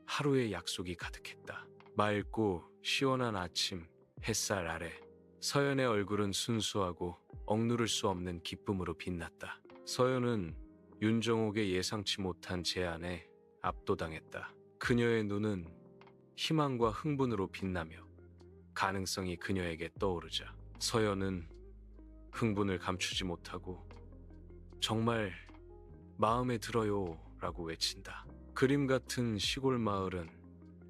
하루의 약속이 가득했다. 맑고 시원한 아침 햇살 아래 서연의 얼굴은 순수하고 억누를 수 없는 기쁨으로 빛났다. 서연은 윤정옥의 예상치 못한 제안에 압도당했다. 그녀의 눈은 희망과 흥분으로 빛나며 가능성이 그녀에게 떠오르자 서연은 흥분을 감추지 못하고 정말 마음에 들어요 라고 외친다. 그림 같은 시골 마을은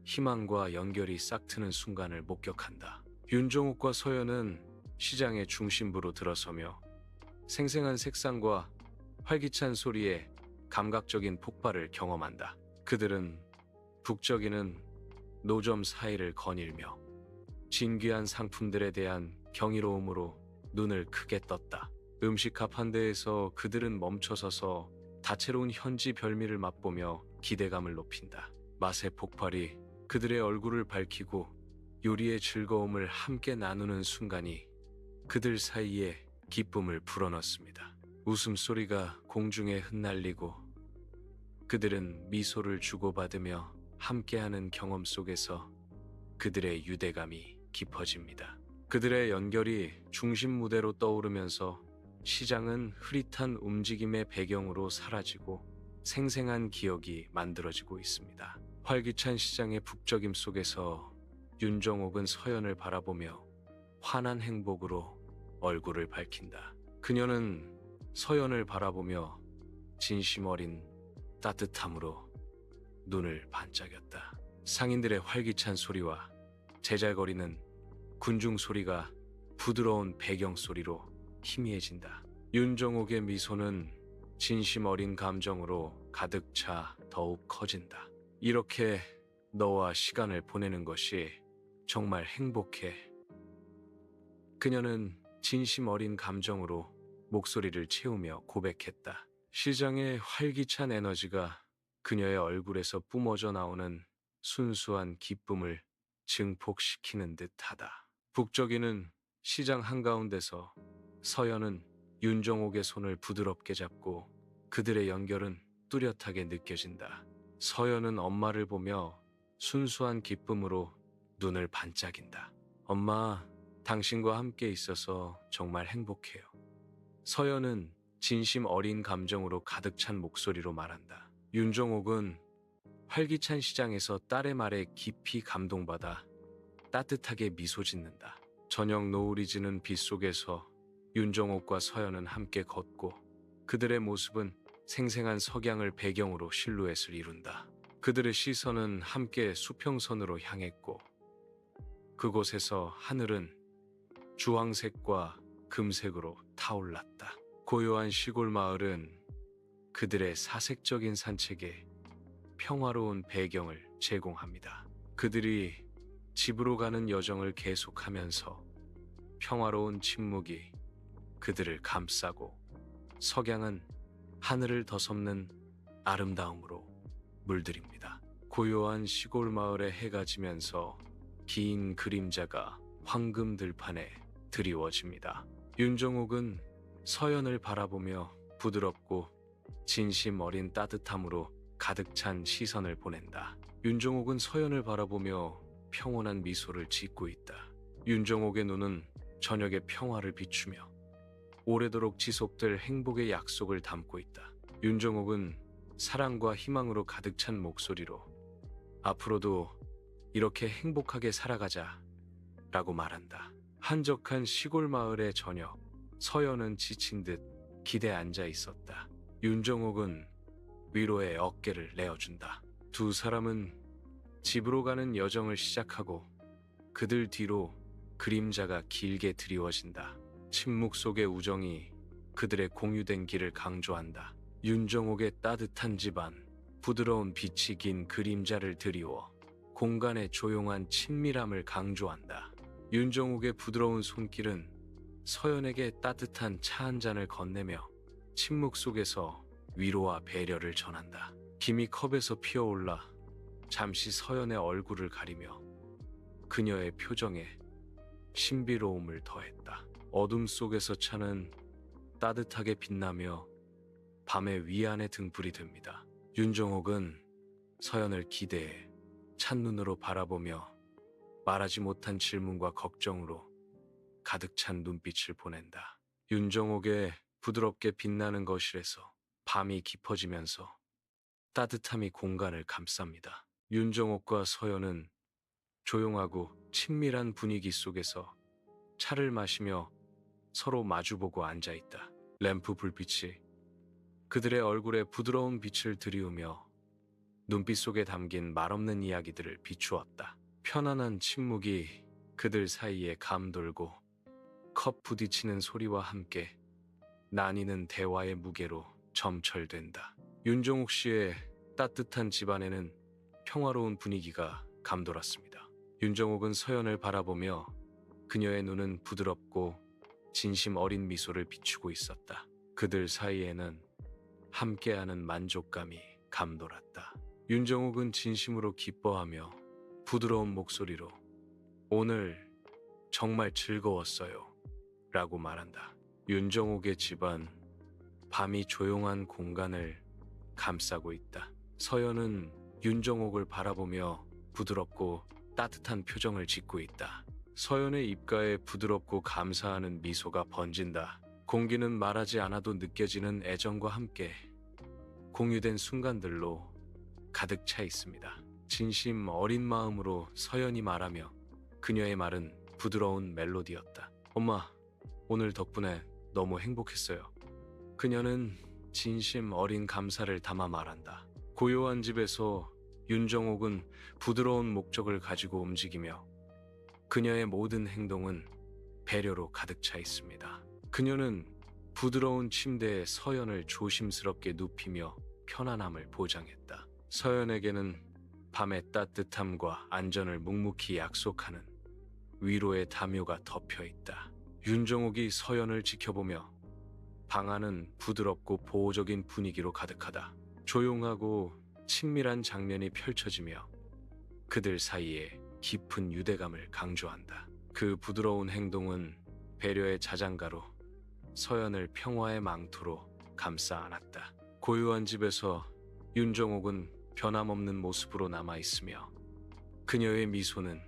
희망과 연결이 싹트는 순간을 목격한다. 윤정옥과 서연은 시장의 중심부로 들어서며 생생한 색상과 활기찬 소리에 감각적인 폭발을 경험한다. 그들은 북적이는 노점 사이를 거닐며 진귀한 상품들에 대한 경이로움으로 눈을 크게 떴다. 음식 앞 한 대에서 그들은 멈춰서서 다채로운 현지 별미를 맛보며 기대감을 높인다. 맛의 폭발이 그들의 얼굴을 밝히고 요리의 즐거움을 함께 나누는 순간이 그들 사이에 기쁨을 불어넣습니다. 웃음소리가 공중에 흩날리고 그들은 미소를 주고받으며 함께하는 경험 속에서 그들의 유대감이 깊어집니다. 그들의 연결이 중심 무대로 떠오르면서 시장은 흐릿한 움직임의 배경으로 사라지고 생생한 기억이 만들어지고 있습니다. 활기찬 시장의 북적임 속에서 윤정옥은 서연을 바라보며 환한 행복으로 얼굴을 밝힌다. 그녀는 서연을 바라보며 진심 어린 따뜻함으로 눈을 반짝였다. 상인들의 활기찬 소리와 제잘거리는 군중 소리가 부드러운 배경 소리로 희미해진다. 윤정옥의 미소는 진심 어린 감정으로 가득 차 더욱 커진다. 이렇게 너와 시간을 보내는 것이 정말 행복해. 그녀는 진심 어린 감정으로 목소리를 채우며 고백했다. 시장의 활기찬 에너지가 그녀의 얼굴에서 뿜어져 나오는 순수한 기쁨을 증폭시키는 듯하다. 북적이는 시장 한가운데서 서연은 윤정옥의 손을 부드럽게 잡고 그들의 연결은 뚜렷하게 느껴진다. 서연은 엄마를 보며 순수한 기쁨으로 눈을 반짝인다. 엄마, 당신과 함께 있어서 정말 행복해요. 서연은 진심 어린 감정으로 가득 찬 목소리로 말한다. 윤정옥은 활기찬 시장에서 딸의 말에 깊이 감동받아 따뜻하게 미소 짓는다. 저녁 노을이 지는 빛 속에서 윤정옥과 서연은 함께 걷고 그들의 모습은 생생한 석양을 배경으로 실루엣을 이룬다. 그들의 시선은 함께 수평선으로 향했고 그곳에서 하늘은 주황색과 금색으로 타올랐다. 고요한 시골 마을은 그들의 사색적인 산책에 평화로운 배경을 제공합니다. 그들이 집으로 가는 여정을 계속하면서 평화로운 침묵이 그들을 감싸고 석양은 하늘을 더섭는 아름다움으로 물들입니다. 고요한 시골 마을에 해가 지면서 긴 그림자가 황금 들판에 드리워집니다. 윤정옥은 서연을 바라보며 부드럽고 진심 어린 따뜻함으로 가득 찬 시선을 보낸다. 윤정옥은 서연을 바라보며 평온한 미소를 짓고 있다. 윤정옥의 눈은 저녁의 평화를 비추며 오래도록 지속될 행복의 약속을 담고 있다. 윤정옥은 사랑과 희망으로 가득 찬 목소리로 앞으로도 이렇게 행복하게 살아가자 라고 말한다. 한적한 시골 마을의 저녁, 서연은 지친 듯 기대에 앉아 있었다. 윤정옥은 위로의 어깨를 내어준다. 두 사람은 집으로 가는 여정을 시작하고 그들 뒤로 그림자가 길게 드리워진다. 침묵 속의 우정이 그들의 공유된 길을 강조한다. 윤정옥의 따뜻한 집안, 부드러운 빛이 긴 그림자를 드리워 공간의 조용한 친밀함을 강조한다. 윤정옥의 부드러운 손길은 서연에게 따뜻한 차 한 잔을 건네며 침묵 속에서 위로와 배려를 전한다. 김이 컵에서 피어올라 잠시 서연의 얼굴을 가리며 그녀의 표정에 신비로움을 더했다. 어둠 속에서 차는 따뜻하게 빛나며 밤의 위안의 등불이 됩니다. 윤정옥은 서연을 기대해 찬눈으로 바라보며 말하지 못한 질문과 걱정으로 가득 찬 눈빛을 보낸다. 윤정옥의 부드럽게 빛나는 거실에서 밤이 깊어지면서 따뜻함이 공간을 감쌉니다. 윤정옥과 서연은 조용하고 친밀한 분위기 속에서 차를 마시며 서로 마주보고 앉아있다. 램프 불빛이 그들의 얼굴에 부드러운 빛을 들이우며 눈빛 속에 담긴 말없는 이야기들을 비추었다. 편안한 침묵이 그들 사이에 감돌고 컵 부딪히는 소리와 함께 나뉘는 대화의 무게로 점철된다. 윤종욱 씨의 따뜻한 집안에는 평화로운 분위기가 감돌았습니다. 윤정옥은 서연을 바라보며 그녀의 눈은 부드럽고 진심 어린 미소를 비추고 있었다. 그들 사이에는 함께하는 만족감이 감돌았다. 윤정옥은 진심으로 기뻐하며 부드러운 목소리로 오늘 정말 즐거웠어요 라고 말한다. 윤정옥의 집안, 밤이 조용한 공간을 감싸고 있다. 서연은 윤정옥을 바라보며 부드럽고 따뜻한 표정을 짓고 있다. 서연의 입가에 부드럽고 감사하는 미소가 번진다. 공기는 말하지 않아도 느껴지는 애정과 함께 공유된 순간들로 가득 차 있습니다. 진심 어린 마음으로 서연이 말하며 그녀의 말은 부드러운 멜로디였다. 엄마, 오늘 덕분에 너무 행복했어요. 그녀는 진심 어린 감사를 담아 말한다. 고요한 집에서 윤정옥은 부드러운 목적을 가지고 움직이며 그녀의 모든 행동은 배려로 가득 차 있습니다. 그녀는 부드러운 침대에 서연을 조심스럽게 눕히며 편안함을 보장했다. 서연에게는 밤의 따뜻함과 안전을 묵묵히 약속하는 위로의 담요가 덮여 있다. 윤정옥이 서연을 지켜보며 방 안은 부드럽고 보호적인 분위기로 가득하다. 조용하고 친밀한 장면이 펼쳐지며 그들 사이에 깊은 유대감을 강조한다. 그 부드러운 행동은 배려의 자장가로 서연을 평화의 망토로 감싸 안았다. 고요한 집에서 윤정옥은 변함없는 모습으로 남아있으며 그녀의 미소는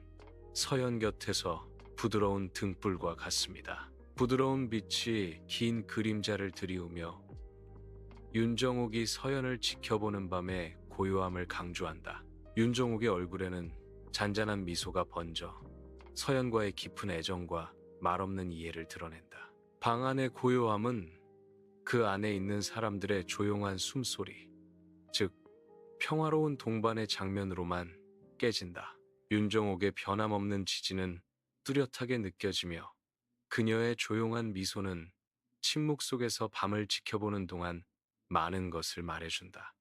서연 곁에서 부드러운 등불과 같습니다. 부드러운 빛이 긴 그림자를 드리우며 윤정옥이 서연을 지켜보는 밤의 고요함을 강조한다. 윤정옥의 얼굴에는 잔잔한 미소가 번져 서연과의 깊은 애정과 말없는 이해를 드러낸다. 방 안의 고요함은 그 안에 있는 사람들의 조용한 숨소리, 즉 평화로운 동반의 장면으로만 깨진다. 윤정옥의 변함없는 지지는 뚜렷하게 느껴지며 그녀의 조용한 미소는 침묵 속에서 밤을 지켜보는 동안 많은 것을 말해준다.